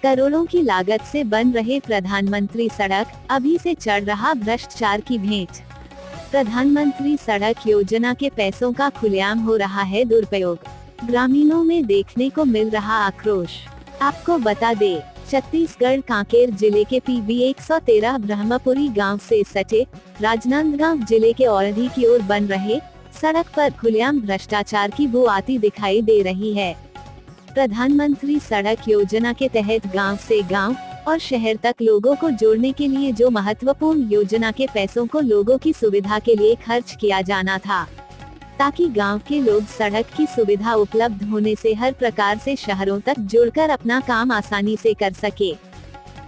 करोड़ों की लागत से बन रहे प्रधानमंत्री सड़क, अभी से चढ़ रहा भ्रष्टाचार की भेंट। प्रधानमंत्री सड़क योजना के पैसों का खुलेआम हो रहा है दुरुपयोग। ग्रामीणों में देखने को मिल रहा आक्रोश। आपको बता दे, छत्तीसगढ़ कांकेर जिले के PB 113 ब्रह्मपुरी गांव से सटे राजनांदगांव जिले के औरधी की ओर बन रहे सड़क पर खुलेआम भ्रष्टाचार की बू आती दिखाई दे रही है। प्रधानमंत्री सड़क योजना के तहत गांव से गांव और शहर तक लोगों को जोड़ने के लिए जो महत्वपूर्ण योजना के पैसों को लोगों की सुविधा के लिए खर्च किया जाना था, ताकि गांव के लोग सड़क की सुविधा उपलब्ध होने से हर प्रकार से शहरों तक जुड़कर अपना काम आसानी से कर सके।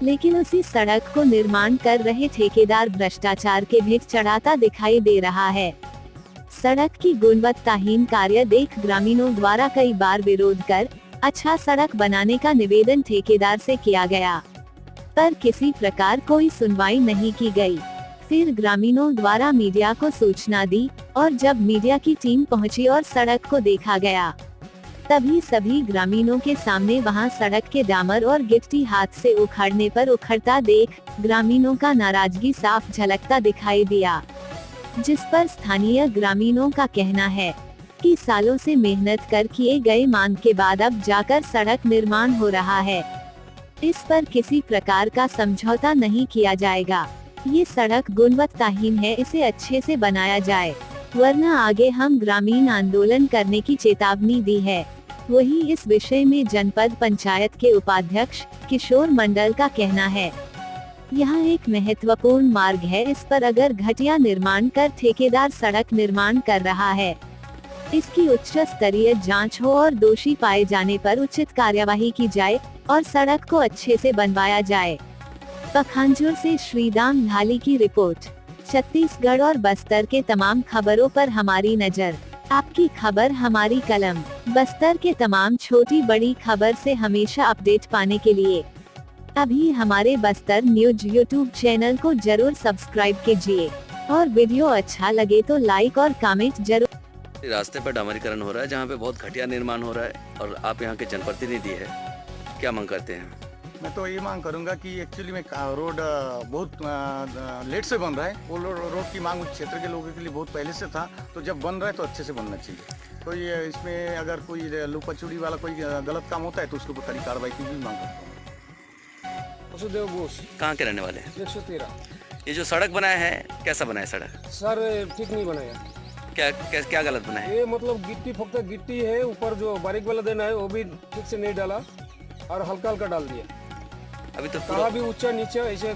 लेकिन उसी सड़क को निर्माण कर रहे ठेकेदार भ्रष्टाचार के भेंट चढ़ाता दिखाई दे रहा है। सड़क की गुणवत्ताहीन कार्य देख ग्रामीणों द्वारा कई बार विरोध कर अच्छा सड़क बनाने का निवेदन ठेकेदार से किया गया, पर किसी प्रकार कोई सुनवाई नहीं की गई। फिर ग्रामीणों द्वारा मीडिया को सूचना दी और जब मीडिया की टीम पहुंची और सड़क को देखा गया, तभी सभी ग्रामीणों के सामने वहां सड़क के डामर और गिट्टी हाथ से उखाड़ने पर उखड़ता देख ग्रामीणों का नाराजगी साफ झलकता दिखाई दिया, जिस पर स्थानीय ग्रामीणों का कहना है कि सालों से मेहनत कर किए गए मांग के बाद अब जाकर सड़क निर्माण हो रहा है। इस पर किसी प्रकार का समझौता नहीं किया जाएगा। ये सड़क गुणवत्ताहीन है, इसे अच्छे से बनाया जाए, वरना आगे हम ग्रामीण आंदोलन करने की चेतावनी दी है। वही इस विषय में जनपद पंचायत के उपाध्यक्ष किशोर मंडल का कहना है, यहाँ एक महत्वपूर्ण मार्ग है, इस पर अगर घटिया निर्माण कर ठेकेदार सड़क निर्माण कर रहा है, इसकी उच्च स्तरीय जांच हो और दोषी पाए जाने पर उचित कार्यवाही की जाए और सड़क को अच्छे से बनवाया जाए। पखांजूर से श्रीराम ढाली की रिपोर्ट। छत्तीसगढ़ और बस्तर के तमाम खबरों पर हमारी नजर। आपकी खबर हमारी कलम। बस्तर के तमाम छोटी बड़ी खबर से हमेशा अपडेट पाने के लिए अभी हमारे बस्तर न्यूज YouTube चैनल को जरूर सब्सक्राइब कीजिए और वीडियो अच्छा लगे तो लाइक और कमेंट जरूर। रास्ते पर डामरीकरण हो रहा है, जहाँ पे बहुत घटिया निर्माण हो रहा है और आप यहाँ के जनप्रतिनिधि है, क्या मांग करते हैं? मैं तो ये मांग करूंगा कि एक्चुअली में रोड बहुत लेट से बन रहा है। वो रोड की मांग उस क्षेत्र के लोगों के लिए बहुत पहले से था, तो जब बन रहा है तो अच्छे से बनना चाहिए। तो ये इसमें अगर कोई लुपचुड़ी वाला कोई गलत काम होता है तो उसके ऊपर कड़ी कार्रवाई की भी मांग करता हूँ। वसुदेव बोस। कहाँ के रहने वाले हैं? 113। ये जो सड़क बनाया है, कैसा बनाया सड़क? सर ठीक नहीं बनाया। क्या गलत बना है? ये मतलब गिट्टी फक्त गिट्टी है, ऊपर जो बारीक वाला देना है वो भी ठीक से नहीं डाला और हल्का हल्का डाल दिया। अभी तो कहाँ भी ऊंचा नीचे ऐसे।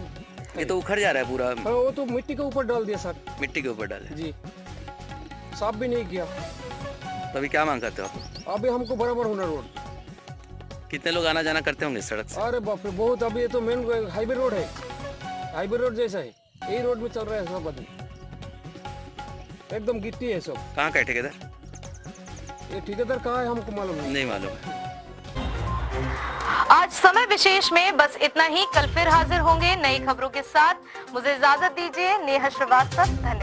ये तो उखड़ जा रहा है पूरा। हाँ, वो तो मिट्टी के ऊपर डाल दिया सर। मिट्टी के ऊपर डाले जी, साफ भी नहीं किया। तो अभी क्या मांग करते हो आप? अभी हमको बराबर होना रोड। कितने लोग आना जाना करते होंगे सड़क से? अरे बाप रे बहुत। अभी ये तो मेन हाईवे रोड है, हाईवे रोड जैसा है, यही रोड में चल रहा है सब आदमी, एकदम गिट्टी है सब। कहाँ का है ठेकेदार? ये ठेकेदार कहाँ है हमको मालूम नहीं मालूम है। आज समय विशेष में बस इतना ही। कल फिर हाजिर होंगे नई खबरों के साथ। मुझे इजाजत दीजिए। नेहा श्रीवास्तव, धन्यवाद।